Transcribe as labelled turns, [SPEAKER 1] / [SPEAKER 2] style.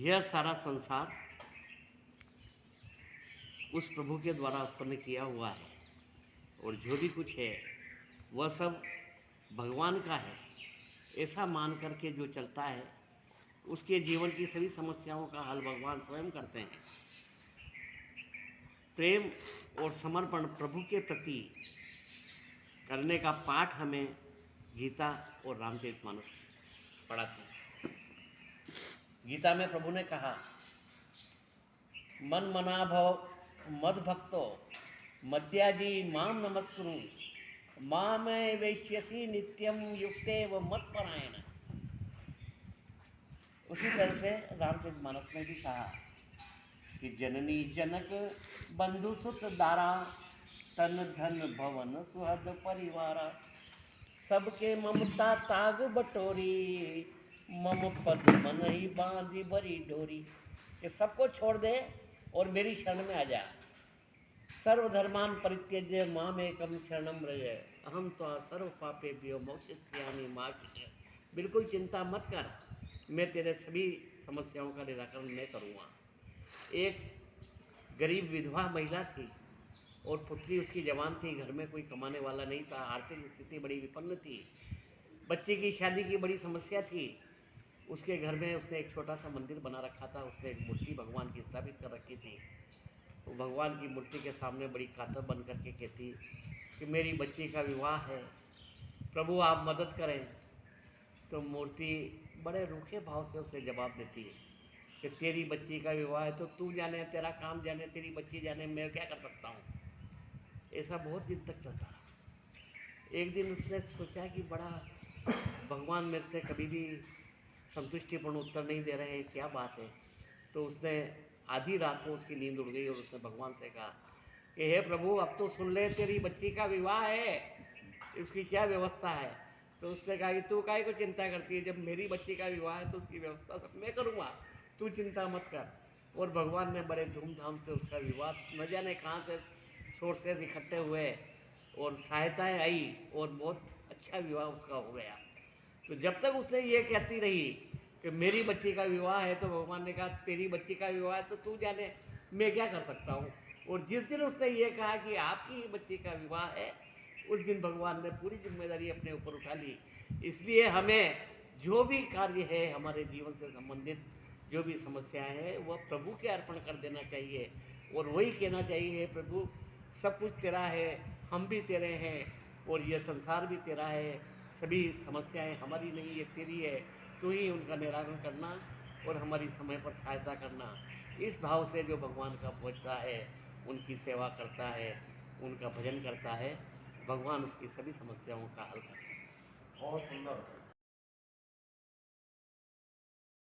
[SPEAKER 1] यह सारा संसार उस प्रभु के द्वारा उत्पन्न किया हुआ है और जो भी कुछ है वह सब भगवान का है, ऐसा मान करके जो चलता है उसके जीवन की सभी समस्याओं का हल भगवान स्वयं करते हैं। प्रेम और समर्पण प्रभु के प्रति करने का पाठ हमें गीता और रामचरितमानस पढ़ाते हैं। गीता में प्रभु ने कहा, मन मना भव मद भक्तो मद्याजी माम नमस्कुरु माम वैश्यसी नित्यम युक्ते व मत परायण। उसी तरह से रामचरितमानस में भी कहा कि जननी जनक बंधु सुत दारा तन धन भवन सुहद परिवारा सबके ममता ताग बटोरी मम पद मन ही बांधी बरी डोरी। ये सबको छोड़ दे और मेरी शरण में आ जा। सर्वधर्मान परित्यज्य माम एकम शरणम व्रज अहम तो सर्व पापेभ्यो मोक्षयिष्यामि मा शुचः। बिल्कुल चिंता मत कर, मैं तेरे सभी समस्याओं का निराकरण मैं करूँगा। एक गरीब विधवा महिला थी और पुत्री उसकी जवान थी, घर में कोई कमाने वाला नहीं था, आर्थिक स्थिति बड़ी विपन्न थी, बच्चे की शादी की बड़ी समस्या थी। उसके घर में उसने एक छोटा सा मंदिर बना रखा था, उसने एक मूर्ति भगवान की स्थापित कर रखी थी। वो भगवान की मूर्ति के सामने बड़ी कातर बन करके कहती कि मेरी बच्ची का विवाह है, प्रभु आप मदद करें। तो मूर्ति बड़े रूखे भाव से उसे जवाब देती है कि तेरी बच्ची का विवाह है तो तू जाने, तेरा काम जाने, तेरी बच्ची जाने, मैं क्या कर सकता हूँ। ऐसा बहुत दिन तक चलता रहा। एक दिन उसने सोचा कि बड़ा भगवान मेरे से कभी भी संतुष्टिपूर्ण उत्तर नहीं दे रहे हैं, क्या बात है। तो उसने आधी रात को उसकी नींद उड़ गई और उसने भगवान से कहा कि हे प्रभु अब तो सुन ले, तेरी बच्ची का विवाह है, उसकी क्या व्यवस्था है। तो उसने कहा कि तू काहे को चिंता करती है, जब मेरी बच्ची का विवाह है तो उसकी व्यवस्था सब मैं करूँगा, तू चिंता मत कर। और भगवान ने बड़े धूमधाम से उसका विवाह, न जाने कहाँ से सोर्सेज इकट्ठे हुए और सहायताएँ आई और बहुत अच्छा विवाह उसका हो गया। तो जब तक उसने ये कहती रही कि मेरी बच्ची का विवाह है, तो भगवान ने कहा तेरी बच्ची का विवाह है तो तू जाने, मैं क्या कर सकता हूँ। और जिस दिन उसने ये कहा कि आपकी ही बच्ची का विवाह है, उस दिन भगवान ने पूरी जिम्मेदारी अपने ऊपर उठा ली। इसलिए हमें जो भी कार्य है हमारे जीवन से संबंधित, जो भी समस्याएं हैं, वह प्रभु के अर्पण कर देना चाहिए और वही कहना चाहिए, प्रभु सब कुछ तेरा है, हम भी तेरे हैं और यह संसार भी तेरा है, सभी समस्याएं हमारी नहीं है, तेरी है, तो ही उनका निराकरण करना और हमारी समय पर सहायता करना। इस भाव से जो भगवान का भजता है, उनकी सेवा करता है, उनका भजन करता है, भगवान उसकी सभी समस्याओं का हल करता है।
[SPEAKER 2] बहुत सुंदर।